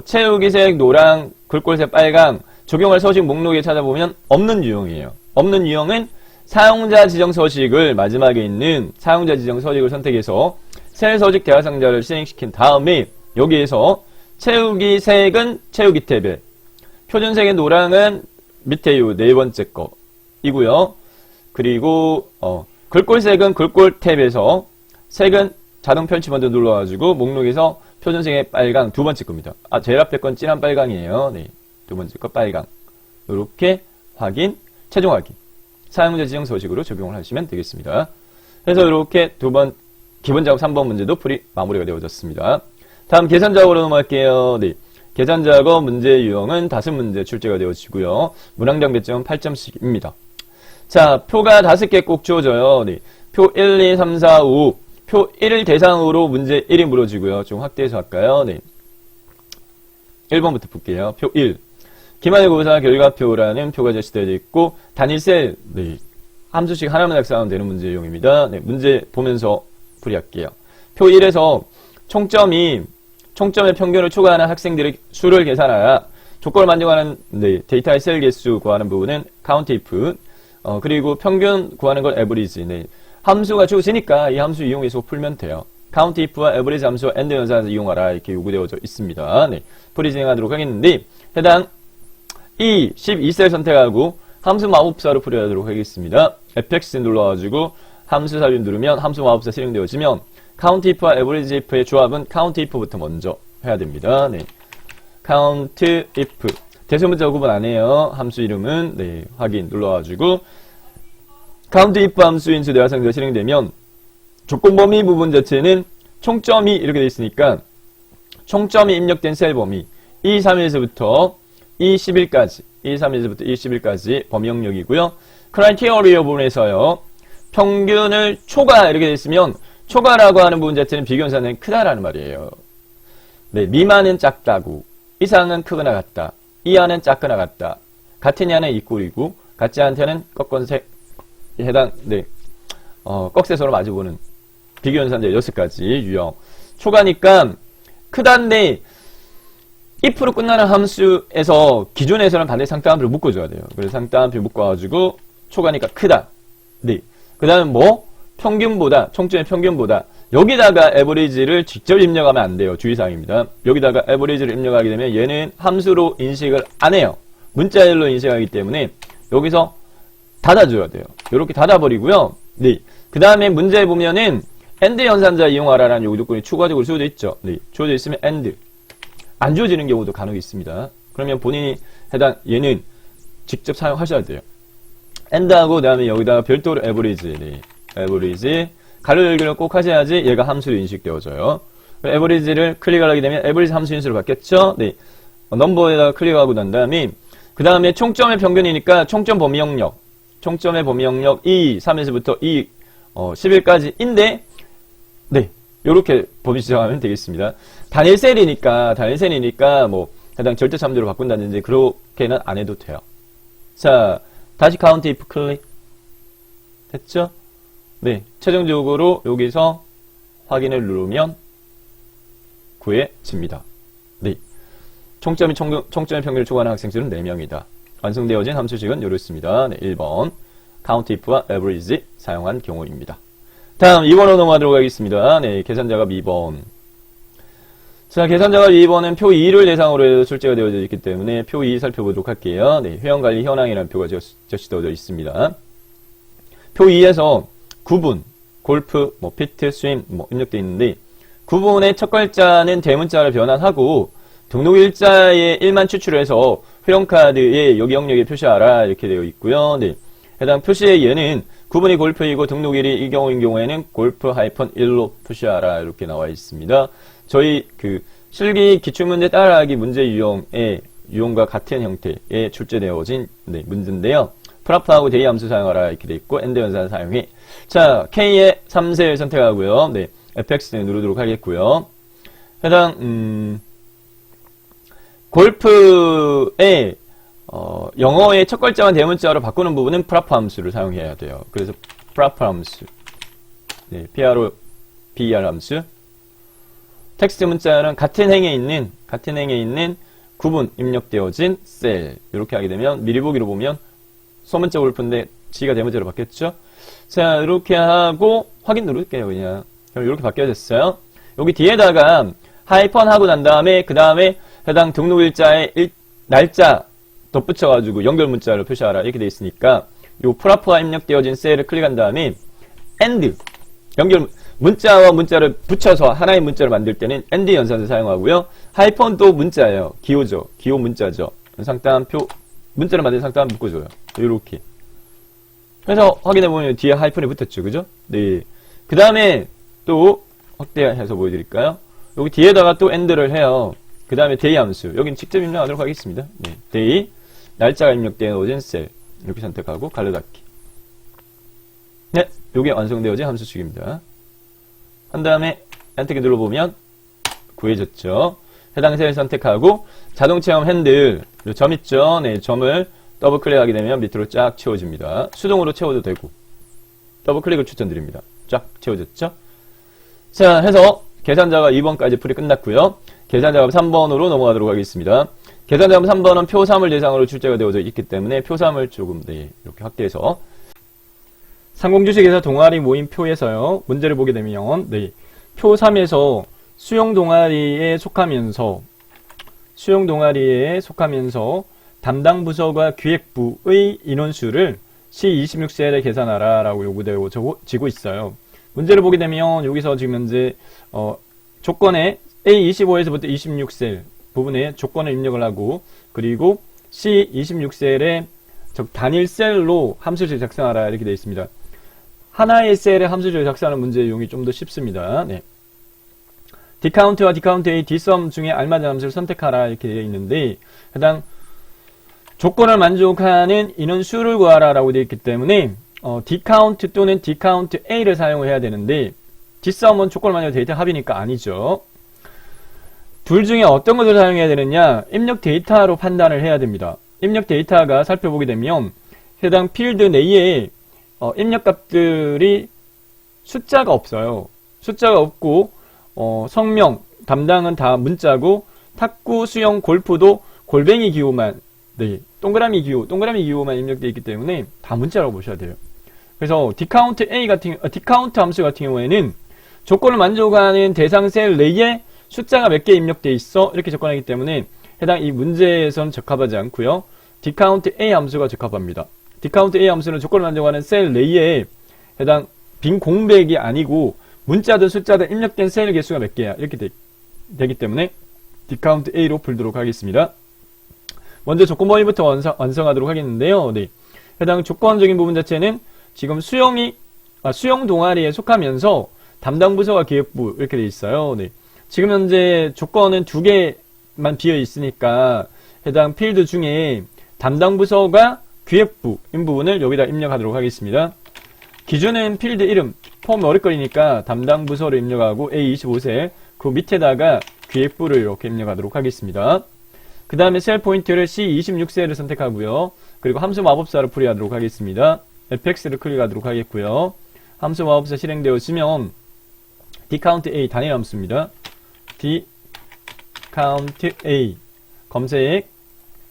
채우기색 노랑, 글꼴색 빨강, 적용할 서식 목록에 찾아보면 없는 유형이에요. 없는 유형은 사용자 지정 서식을 마지막에 있는 사용자 지정 서식을 선택해서 셀 서식 대화상자를 실행시킨 다음에 여기에서 채우기 색은 채우기 탭에 표준색의 노랑은 밑에 요 네 번째 거이고요. 그리고 글꼴색은 글꼴 탭에서 색은 자동 펼치 버튼 눌러가지고 목록에서 표준색의 빨강 두 번째 겁니다. 제일 앞에 건 진한 빨강이에요. 네, 두 번째 거 빨강. 이렇게 확인, 최종 확인. 사용자 지정 서식으로 적용을 하시면 되겠습니다. 그래서 이렇게 두 번 기본 작업 3번 문제도 마무리가 되어졌습니다. 다음 계산 작업으로 넘어갈게요. 네. 계산 작업 문제 유형은 5문제 출제가 되어지고요. 문항당 배점은 8점씩입니다. 자, 표가 5개 꼭 주어져요. 네. 표 1, 2, 3, 4, 5. 표 1을 대상으로 문제 1이 물어지고요. 좀 확대해서 할까요? 네. 1번부터 볼게요. 표 1. 기말고사 결과표라는 표가 제시되어 있고, 단일 셀, 네. 함수씩 하나만 작성하면 되는 문제 유형입니다. 네. 문제 보면서 풀이할게요. 표 1에서 총점의 평균을 초과하는 학생들의 수를 계산하여 조건을 만족하는 데이터의 셀 개수 구하는 부분은 count if, 그리고 평균 구하는 건 average. 네. 함수가 주어지니까 이 함수 이용해서 풀면 돼요. count if와 average 함수와 and 연산을 이용하라 이렇게 요구되어져 있습니다. 네. 풀이 진행하도록 하겠는데 해당 12셀 선택하고 함수 마법사로 풀이하도록 하겠습니다. fx 눌러가지고 함수 삽입 누르면 함수 마법사 실행되어지면 count if와 average if의 조합은 count if부터 먼저 해야 됩니다. 네. count if 대소문자 구분 안 해요. 함수 이름은 네, 확인 눌러가지고 count if 함수 인수 대화상자가 실행되면 조건 범위 부분 자체는 총점이 이렇게 되어 있으니까 총점이 입력된 셀 범위 E31에서부터 E11까지 E31에서부터 E11까지 범위 영역이고요. 크라이테리어 부분에서요. 평균을 초과 이렇게 되어 있으면 초과라고 하는 부분 자체는 비교연산은 크다라는 말이에요. 네, 미만은 작다고, 이상은 크거나 같다, 이하는 작거나 같다, 같으냐는 이꼴이고, 같지 않다는 꺾건색 해당, 네, 꺽쇠서로 마주보는 비교연산제 6가지 유형. 초과니까 크다인데, if로 끝나는 함수에서 기존에서는 반드시 상따옴표를 묶어줘야 돼요. 그래서 상따옴표 묶어가지고 초과니까 크다. 네. 그 다음에 뭐? 평균보다, 총점의 평균보다 여기다가 average를 직접 입력하면 안 돼요. 주의사항입니다. 여기다가 average를 입력하게 되면 얘는 함수로 인식을 안 해요. 문자열로 인식하기 때문에 여기서 닫아줘야 돼요. 이렇게 닫아버리고요. 네. 그 다음에 문제에 보면은 and 연산자 이용하라라는 요구 조건이 추가적으로 주어져 있죠. 네. 주어져 있으면 and. 안 주어지는 경우도 간혹 있습니다. 그러면 본인이 해당 얘는 직접 사용하셔야 돼요. and하고 그 다음에 여기다가 별도로 average. 네. average 가로 열기를 꼭 하셔야지 얘가 함수로 인식되어져요. average를 클릭을 하게 되면 average 함수 인수로 바뀌었죠. 네. 넘버에다가 클릭하고 난 다음에 그 다음에 총점의 평균이니까 총점 범위 영역 총점의 범위 영역 2, 3에서부터 2, 11까지인데 네. 요렇게 범위 지정하면 되겠습니다. 단일 셀이니까 뭐 해당 절대 참조로 바꾼다든지 그렇게는 안 해도 돼요. 자, 다시 count if 클릭 됐죠? 네, 최종적으로 여기서 확인을 누르면 구해집니다. 네, 총점의 평균을 초과하는 학생 수는 4명이다. 완성되어진 함수식은 이렇습니다. 네, 1번 count if와 average 사용한 경우입니다. 다음 2번으로 넘어가도록 하겠습니다. 네, 계산작업 2번. 자, 계산작업 2번은 표 2를 대상으로 해서 출제가 되어져 있기 때문에 표 2 살펴보도록 할게요. 네, 회원관리 현황이라는 표가 제시되어져 있습니다. 표 2에서 구분, 골프, 피트, 스윙, 입력되어 있는데 구분의 첫 글자는 대문자를 변환하고 등록일자의 1만 추출해서 회원카드에 여기 영역에 표시하라 이렇게 되어 있고요. 네, 해당 표시의 예는 구분이 골프이고 등록일이 이 경우인 경우에는 골프-1로 표시하라 이렇게 나와 있습니다. 저희 실기 기출문제 따라하기 문제 유형과 같은 형태의 출제되어진 문제인데요. 프라프하고 데이 함수 사용하라 이렇게 되어 있고 and 연산 사용해. 자, K의 3세를 선택하고요. 네, fx 누르도록 하겠고요. 해당 골프의 영어의 첫 글자만 대문자로 바꾸는 부분은 프라프 함수를 사용해야 돼요. 그래서 프라프 함수, 네, PR 함수. 텍스트 문자는 같은 행에 있는 구분 입력되어진 셀. 이렇게 하게 되면 미리 보기로 보면 소문자 골프인데 G가 대문자로 바뀌었죠. 자, 이렇게 하고 확인 누를게요. 그냥. 그럼 이렇게 바뀌어졌어요. 여기 뒤에다가 하이펀 하고 난 다음에 그 다음에 해당 등록일자에 날짜 덧붙여가지고 연결 문자를 표시하라 이렇게 되어 있으니까 요 프라프가 입력되어진 셀을 클릭한 다음에 AND 연결 문자와 문자를 붙여서 하나의 문자를 만들 때는 AND 연산을 사용하고요. 하이펀도 문자예요. 기호죠. 기호 문자죠. 상따옴표 문자를 만든 상따옴 묶어줘요. 이렇게. 그래서 확인해보면 뒤에 하이픈이 붙었죠. 그죠? 네. 그 다음에 또 확대해서 보여드릴까요? 여기 뒤에다가 또 AND를 해요. 그 다음에 day 함수. 여기는 직접 입력하도록 하겠습니다. 네. day. 날짜가 입력되어진 셀. 이렇게 선택하고 가로닫기. 네. 요게 완성되어진 함수 축입니다. 한 다음에 엔터키 눌러보면 구해졌죠. 해당 셀 선택하고 자동 체험 핸들. 점 있죠? 네. 점을 더블 클릭하게 되면 밑으로 쫙 채워집니다. 수동으로 채워도 되고 더블 클릭을 추천드립니다. 쫙 채워졌죠? 자, 해서 계산작업 2번까지 풀이 끝났고요. 계산작업 3번으로 넘어가도록 하겠습니다. 계산작업 3번은 표 3을 대상으로 출제가 되어져 있기 때문에 표 3을 조금 이렇게 확대해서 상공주식에서 동아리 모임 표에서요. 문제를 보게 되면 표 3에서 수용 동아리에 속하면서 담당 부서가 기획부의 인원수를 C26셀에 계산하라 라고 요구되어지고 있어요. 문제를 보게 되면 여기서 지금 현재 조건에 A25에서부터 26셀 부분에 조건을 입력을 하고 그리고 C26셀에 단일 셀로 함수를 작성하라 이렇게 되어 있습니다. 하나의 셀에 함수를 작성하는 문제의 용이 좀 더 쉽습니다. 네. dCount와 dCountA, dsum 중에 알맞은 함수를 선택하라 이렇게 되어 있는데 해당 조건을 만족하는 인원수를 구하라 라고 되어 있기 때문에 dCount 또는 dCountA를 사용을 해야 되는데 dsum은 조건을 만족한 데이터 합이니까 아니죠. 둘 중에 어떤 것을 사용해야 되느냐 입력 데이터로 판단을 해야 됩니다. 입력 데이터가 살펴보게 되면 해당 필드 내에 입력값들이 숫자가 없어요. 숫자가 없고 성명, 담당은 다 문자고 탁구, 수영, 골프도 골뱅이 기호만 동그라미 기호만 입력되어 있기 때문에 다 문자라고 보셔야 돼요. 그래서 dCount 함수 같은 경우에는 조건을 만족하는 대상 셀 내에 숫자가 몇 개 입력되어 있어 이렇게 접근하기 때문에 해당 이 문제에선 적합하지 않고요. dCountA 함수가 적합합니다. dCountA 함수는 조건을 만족하는 셀 내에 해당 빈 공백이 아니고 문자든 숫자든 입력된 셀 개수가 몇 개야 이렇게 되기 때문에 dCountA로 풀도록 하겠습니다. 먼저 조건 범위부터 완성하도록 하겠는데요. 네. 해당 조건적인 부분 자체는 지금 수용 동아리에 속하면서 담당 부서가 기획부 이렇게 되어 있어요. 네. 지금 현재 조건은 2개만 비어 있으니까 해당 필드 중에 담당 부서가 기획부인 부분을 여기다 입력하도록 하겠습니다. 기준은 필드 이름, 폼 어렵거리니까 담당 부서를 입력하고 A25셀, 그 밑에다가 기획부를 이렇게 입력하도록 하겠습니다. 그 다음에 셀 포인트를 C26셀을 선택하고요. 그리고 함수 마법사를 풀이하도록 하겠습니다. fx를 클릭하도록 하겠고요. 함수 마법사 실행되어지면 dCountA 단일 함수입니다. dCountA 검색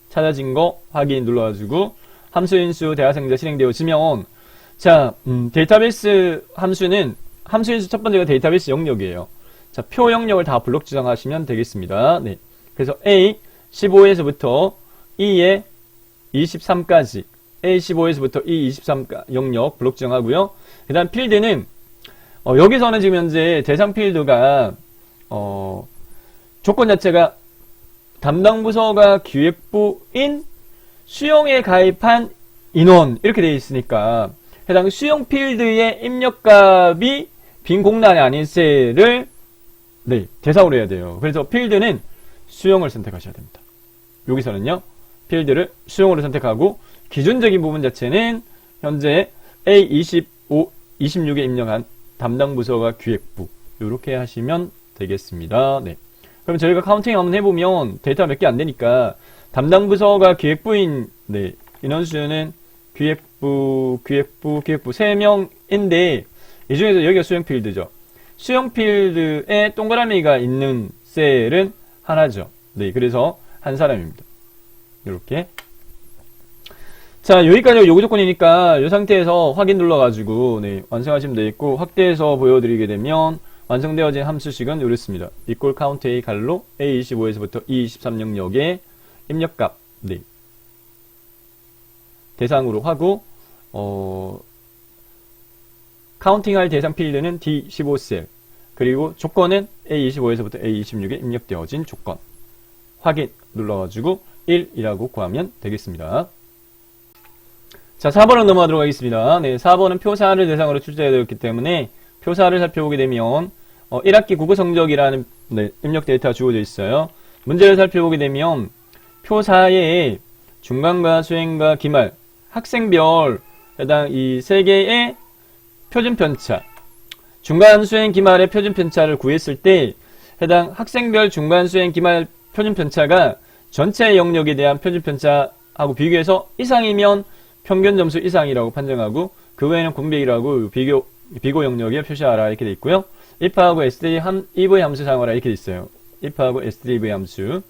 찾아진 거 확인 눌러가지고 함수 인수 대화상자 실행되어지면 자 데이터베이스 함수는 함수 인수 첫 번째가 데이터베이스 영역이에요. 자, 표 영역을 다 블록 지정하시면 되겠습니다. 네. 그래서 A 15에서부터 E에 23까지 A15에서부터 E23 영역 블록 지정하고요. 그 다음 필드는 여기서는 지금 현재 대상 필드가 조건 자체가 담당 부서가 기획부인 수용에 가입한 인원 이렇게 되어 있으니까 해당 수용 필드의 입력값이 빈 공란이 아닌 셀을 대상으로 해야 돼요. 그래서 필드는 수용을 선택하셔야 됩니다. 여기서는요 필드를 수용으로 선택하고 기준적인 부분 자체는 현재 A25, 26에 입력한 담당 부서가 기획부 이렇게 하시면 되겠습니다. 네. 그럼 저희가 카운팅 한번 해보면 데이터가 몇 개 안 되니까 담당 부서가 기획부인 인원수는 기획부 3명인데 이 중에서 여기가 수용 필드죠. 수용 필드에 동그라미가 있는 셀은 하나죠. 네, 그래서 한 사람입니다. 이렇게. 자, 여기까지가 요구 조건이니까 이 상태에서 확인 눌러가지고 네, 완성하시면 되겠고, 확대해서 보여드리게 되면 완성되어진 함수식은 이렇습니다. equal count a 갈로 a25에서부터 e23 영역의 입력값 네, 대상으로 하고 카운팅할 대상 필드는 D15셀, 그리고 조건은 A25에서부터 A26에 입력되어진 조건. 확인 눌러가지고 1이라고 구하면 되겠습니다. 자, 4번으로 넘어가도록 하겠습니다. 네, 4번은 표사를 대상으로 출제되었기 때문에 표사를 살펴보게 되면 1학기 국어 성적이라는 네, 입력 데이터가 주어져 있어요. 문제를 살펴보게 되면 표사의 중간과 수행과 기말, 학생별 해당 이 세 개의 표준 편차, 중간 수행 기말의 표준 편차를 구했을 때 해당 학생별 중간 수행 기말 표준 편차가 전체 영역에 대한 표준 편차하고 비교해서 이상이면 평균 점수 이상이라고 판정하고, 그 외에는 공백이라고 비교 영역에 표시하라 이렇게 돼 있고요. if하고 stdv 함수 사용하라 이렇게 돼 있어요. if하고 stdv 함수.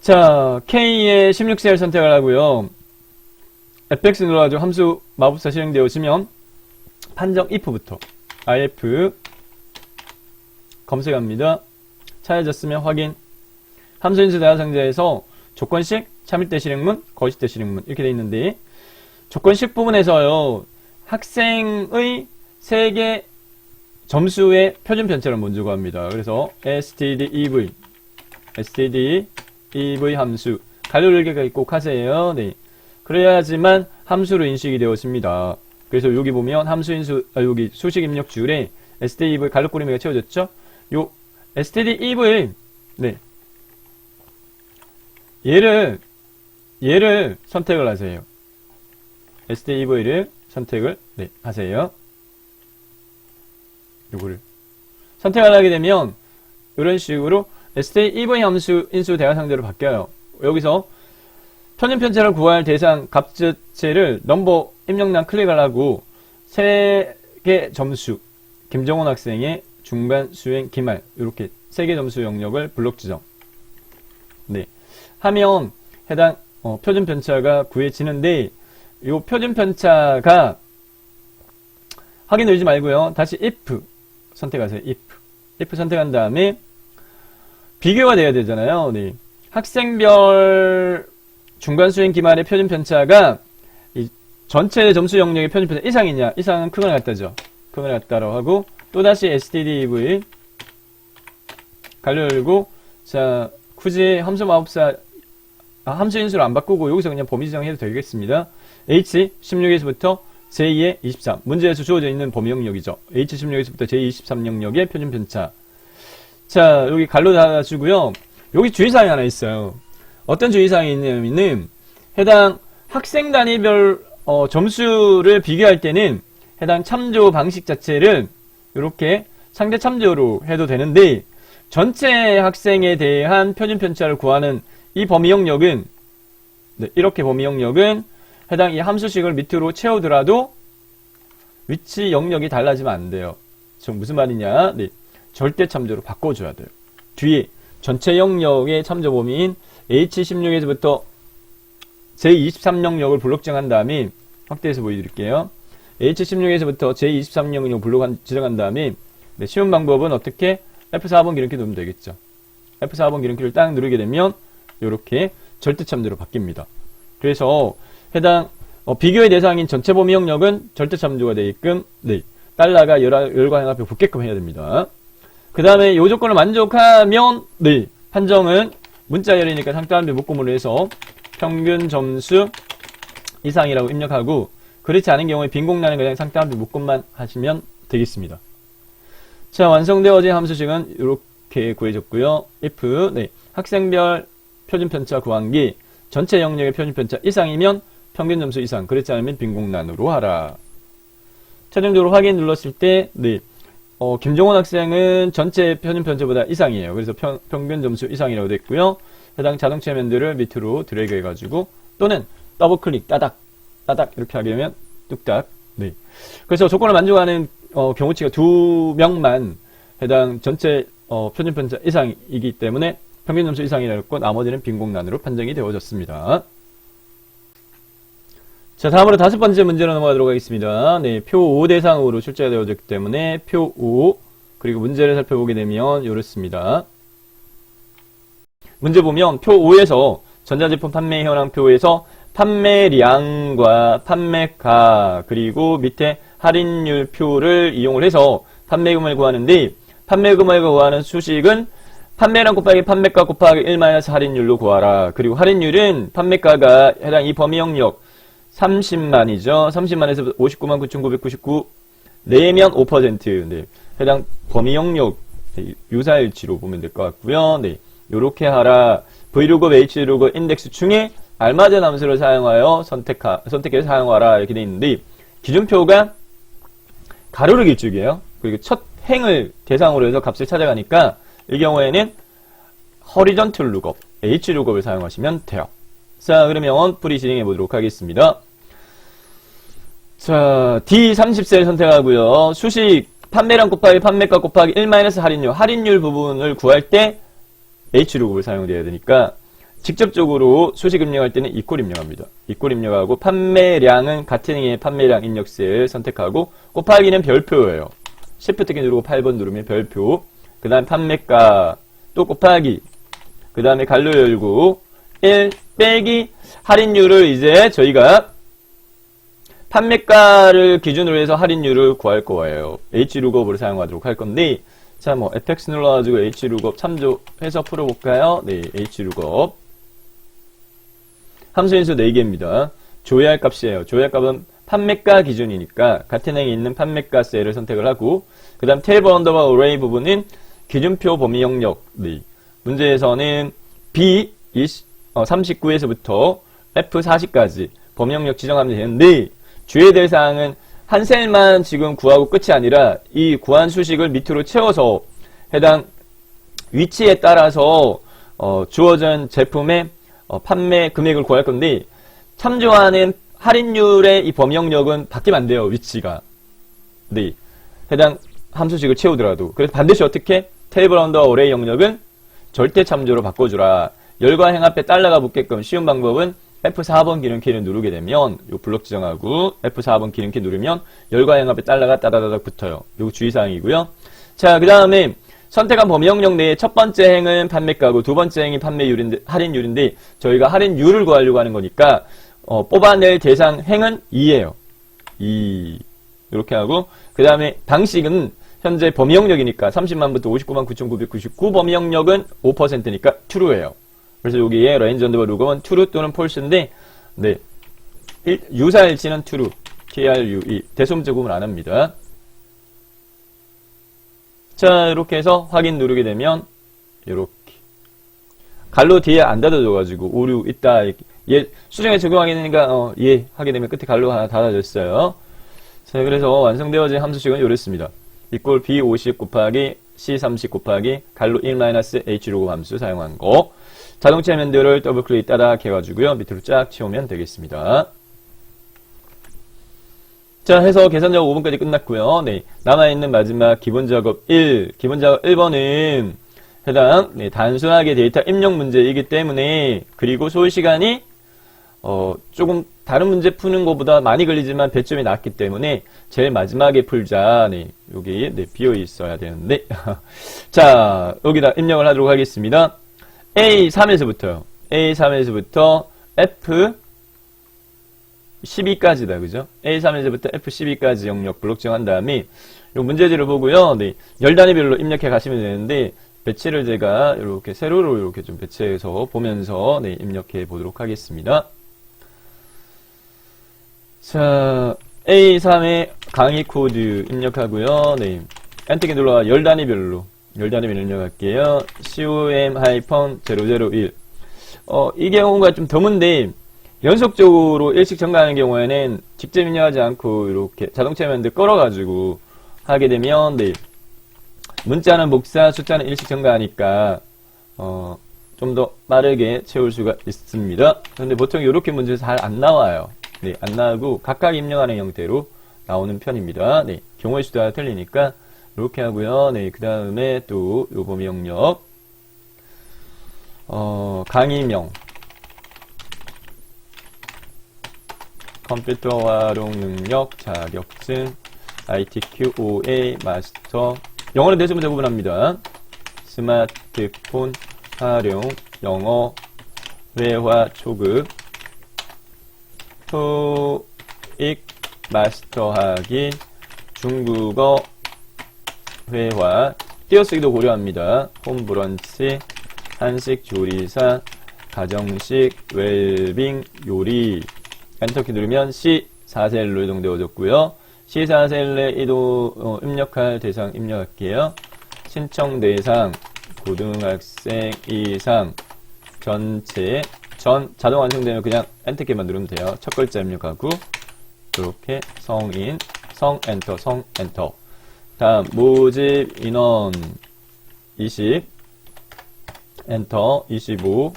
자, K의 16셀 선택을 하고요. fx 눌러가지고 함수 마법사 실행되어지면 판정 if부터 if 검색합니다. 찾아졌으면 확인. 함수인수 대화상자에서 조건식, 참일대 실행문, 거시대 실행문 이렇게 돼 있는데, 조건식 부분에서요, 학생의 3개 점수의 표준 편차를 먼저 구합니다. 그래서 stdev 함수 가로 열개가 꼭 하세요. 네. 그래야지만 함수로 인식이 되었습니다. 그래서 여기 보면 함수인수 여기 수식 입력 줄에 stdev 갈로꾸리미가 채워졌죠. 요 stdev 네. 얘를 선택을 하세요. stdev를 선택을 네, 하세요. 요거를 선택을 하게 되면 이런 식으로 stdev 함수 인수 대화 상대로 바뀌어요. 여기서 표준 편차를 구할 대상 값 자체를 넘버 입력란 클릭을 하고 3개 점수, 김정훈 학생의 중간 수행 기말 이렇게 3개 점수 영역을 블록 지정 네, 하면 해당 표준 편차가 구해지는데, 이 표준 편차가 확인 누르지 말고요. 다시 if 선택하세요. if 선택한 다음에 비교가 돼야 되잖아요. 네. 학생별 중간 수행 기말의 표준 편차가 이 전체 점수 영역의 표준 편차 이상이냐? 이상은 큰 걸 갖다죠. 큰 걸 갖다라고 하고, 또다시 stdv 가로 열고, 자, 굳이 함수 마법사 함수 인수를 안 바꾸고 여기서 그냥 범위 지정해도 되겠습니다. H16에서부터 j2의 23 문제에서 주어져 있는 범위 영역이죠. H16에서부터 j23 영역의 표준 편차. 자, 여기 갈로 달아주고요. 여기 주의사항이 하나 있어요. 어떤 주의사항이 있냐면은 해당 학생 단위별 점수를 비교할 때는 해당 참조 방식 자체를 이렇게 상대 참조로 해도 되는데, 전체 학생에 대한 표준 편차를 구하는 이 범위 영역은 네, 이렇게 범위 영역은 해당 이 함수식을 밑으로 채우더라도 위치 영역이 달라지면 안 돼요. 지금 무슨 말이냐? 네, 절대 참조로 바꿔줘야 돼요. 뒤에 전체 영역의 참조 범위인 H16에서부터 J23 영역을 블록 지정한 다음에 확대해서 보여드릴게요. H16에서부터 J23 영역을 블록 지정한 다음에 네, 쉬운 방법은 어떻게 F4번 기름키 누르면 되겠죠. F4번 기름키를 딱 누르게 되면 이렇게 절대 참조로 바뀝니다. 그래서 해당 비교의 대상인 전체 범위 영역은 절대 참조가 되게끔 네, 달러가 열과 행합에 붙게끔 해야 됩니다. 그 다음에 이 조건을 만족하면 네, 판정은 문자 열이니까 상따옴비 묶음으로 해서 평균 점수 이상이라고 입력하고, 그렇지 않은 경우에 빈 공란은 그냥 상따옴비 묶음만 하시면 되겠습니다. 자, 완성되어진 함수식은 이렇게 구해졌고요. if 네, 학생별 표준 편차 구한기 전체 영역의 표준 편차 이상이면 평균 점수 이상, 그렇지 않으면 빈 공란으로 하라. 최종적으로 확인 눌렀을 때 네, 김종원 학생은 전체 표준 편차보다 이상이에요. 그래서 평균 점수 이상이라고 됐고요. 해당 자동차 면들을 밑으로 드래그 해가지고 또는 더블 클릭 따닥 이렇게 하게 되면 뚝딱 네. 그래서 조건을 만족하는 경우치가 2명만 해당 전체 표준 편차 이상이기 때문에 평균 점수 이상이었고 나머지는 빈공란으로 판정이 되어졌습니다. 자, 다음으로 5번째 문제로 넘어가도록 하겠습니다. 네, 표 5 대상으로 출제가 되어졌기 때문에 표 5, 그리고 문제를 살펴보게 되면 이렇습니다. 문제 보면 표 5에서 전자제품 판매 현황표에서 판매량과 판매가, 그리고 밑에 할인율 표를 이용을 해서 판매금을 구하는데, 판매금을 구하는 수식은 판매량 곱하기 판매가 곱하기 1-할인율로 구하라. 그리고 할인율은 판매가가 해당 이 범위 영역 30만이죠. 30만에서 59만 9,999 내면 5%. 네. 해당 범위 영역 유사일치로 보면 될 것 같고요. 네. 요렇게 하라. V로그, H로그 인덱스 중에 알맞은 함수를 사용하여 선택해서 사용하라. 이렇게 되어 있는데, 기준표가 가로를 길쭉이에요. 그리고 첫 행을 대상으로 해서 값을 찾아가니까 이 경우에는 horizontal lookup, Hlookup을 사용하시면 돼요. 자, 그러면 풀이 진행해 보도록 하겠습니다. 자, D30셀 선택하고요. 수식 판매량 곱하기 판매가 곱하기 1-할인율, 할인율 부분을 구할 때 Hlookup을 사용돼야 되니까 직접적으로 수식 입력할 때는 이꼴 입력합니다. 이꼴 입력하고 판매량은 같은 행의 판매량 입력셀 선택하고 곱하기는 별표예요. Shift 키 누르고 8번 누르면 별표. 그 다음 판매가 또 곱하기, 그 다음에 갈로 열고 1 빼기 할인율을 이제 저희가 판매가를 기준으로 해서 할인율을 구할 거예요. Hlookup을 사용하도록 할 건데, 자, 뭐 fx 눌러가지고 Hlookup 참조해서 풀어볼까요? 네, Hlookup 함수인수 4개입니다. 조회할 값이에요. 조회할 값은 판매가 기준이니까 같은 행에 있는 판매가 셀을 선택을 하고, 그 다음 테이블 언더바 어레이 부분은 기준표 범위 영역. 네. 문제에서는 B 39에서부터 F40까지 범위 영역 지정하면 되는데, 주의해야 될 사항은 한 셀만 지금 구하고 끝이 아니라 이 구한 수식을 밑으로 채워서 해당 위치에 따라서 주어진 제품의 판매 금액을 구할 건데, 참조하는 할인율의 이 범위 영역은 바뀌면 안 돼요. 위치가. 네. 해당 함수식을 채우더라도. 그래서 반드시 어떻게? 테이블 언더 어레이 영역은 절대 참조로 바꿔주라. 열과 행 앞에 달러가 붙게끔 쉬운 방법은 F4번 기름키를 누르게 되면 요 블록 지정하고 F4번 기름키 누르면 열과 행 앞에 달러가 따다다닥 붙어요. 요거 주의사항이고요. 자, 그 다음에 선택한 범위 영역 내에 첫 번째 행은 판매가고 두 번째 행이 판매율인데, 할인율인데 저희가 할인율을 구하려고 하는 거니까 뽑아낼 대상 행은 2예요. 2. 이렇게 하고, 그 다음에 방식은 현재 범위 영역이니까 30만부터 59만 9,999 범위 영역은 5%니까 true예요. 그래서 여기에 range underbar lookup은 true 또는 false인데, 네, 유사일치는 true, true, 대소문자 구분 안 합니다. 자, 이렇게 해서 확인 누르게 되면 이렇게 갈로 뒤에 안 닫아줘가지고 오류 있다. 예, 수정에 적용하게 되니까 예 하게 되면 끝에 갈로 하나 닫아졌어요. 자, 그래서 완성되어진 함수식은 이렇습니다. equal B50 곱하기 C30 곱하기 갈로 1-Hloop 함수 사용한 거. 자동차 면도를 더블 클릭 따닥 해가지고요. 밑으로 쫙 치우면 되겠습니다. 자, 해서 계산 작업 5번까지 끝났고요. 네, 남아있는 마지막 기본 작업 1. 기본 작업 1번은 해당 단순하게 데이터 입력 문제이기 때문에, 그리고 소요 시간이 조금 다른 문제 푸는 것보다 많이 걸리지만 배점이 낮기 때문에 제일 마지막에 풀자. 네, 여기 비어 있어야 되는데 자, 여기다 입력을 하도록 하겠습니다. A3에서부터요. A3에서부터 F12까지다. 그죠? A3에서부터 F12까지 영역 블록 지정한 다음에 요 문제지를 보고요. 네, 열 단위별로 입력해 가시면 되는데, 배치를 제가 이렇게 세로로 이렇게 좀 배치해서 보면서 네, 입력해 보도록 하겠습니다. 자, A3의 강의 코드 입력하고요. 네, 엔터키 눌러서 열 단위별로 입력할게요. COM-001. 이 경우가 좀 드문데, 연속적으로 일씩 첨가하는 경우에는 직접 입력하지 않고 이렇게 자동차 면도 끌어가지고 하게 되면, 네, 문자는 복사, 숫자는 일씩 첨가하니까 좀 더 빠르게 채울 수가 있습니다. 그런데 보통 이렇게 문제 잘 안 나와요. 네, 안 나오고 각각 입력하는 형태로 나오는 편입니다. 네, 경우의 수가 틀리니까 이렇게 하고요. 네, 그 다음에 또 요 범위 영역 강의명, 컴퓨터 활용 능력, 자격증, ITQOA 마스터, 영어는 대부분 대부분합니다. 스마트폰 활용, 영어, 회화 초급, 토익 마스터하기, 중국어 회화, 띄어쓰기도 고려합니다. 홈브런치, 한식 조리사, 가정식, 웰빙, 요리. 엔터키 누르면 C4셀로 이동되어졌고요. C4셀에 입력할 대상 입력할게요. 신청 대상, 고등학생 이상, 전체, 자동 완성되면 그냥 엔터키만 누르면 돼요. 첫 글자 입력하고, 이렇게 성인, 성 엔터, 성 엔터. 다음 모집 인원 20, 엔터 25,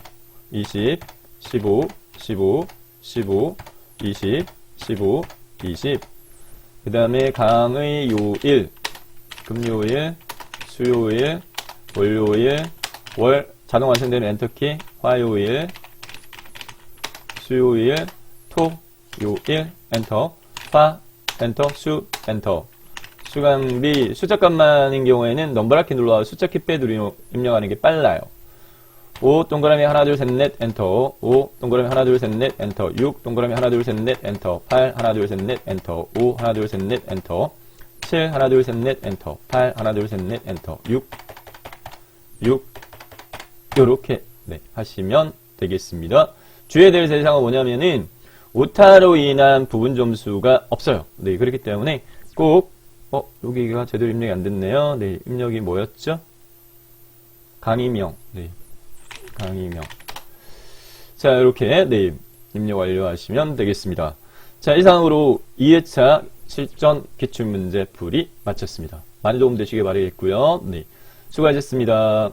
20, 15, 15, 15, 20, 15, 20. 그 다음에 강의 요일, 금요일, 수요일, 월요일, 자동 완성되는 엔터키, 화요일, 수요일, 토요일, 엔터, 엔터, 엔터. 수강비, 숫자값만인 경우에는 넘버라키 눌러서 숫자키 빼두리로 입력하는 게 빨라요. 5, 동그라미 하나, 둘, 셋, 넷, 엔터. 5, 동그라미 하나, 둘, 셋, 넷, 엔터. 6, 동그라미 하나, 둘, 셋, 넷, 엔터. 8, 하나, 둘, 셋, 넷, 엔터. 5, 하나, 둘, 셋, 넷, 엔터. 7, 하나, 둘, 셋, 넷, 엔터. 8, 하나, 둘, 셋, 넷, 엔터. 6, 요렇게, 네, 하시면 되겠습니다. 주의해야 될 대상은 뭐냐면은, 오타로 인한 부분 점수가 없어요. 네, 그렇기 때문에 꼭, 여기가 제대로 입력이 안 됐네요. 네, 입력이 뭐였죠? 강의명. 네, 강의명. 자, 이렇게, 네, 입력 완료하시면 되겠습니다. 자, 이상으로 2회차 실전 기출문제 풀이 마쳤습니다. 많이 도움되시길 바라겠고요. 네, 수고하셨습니다.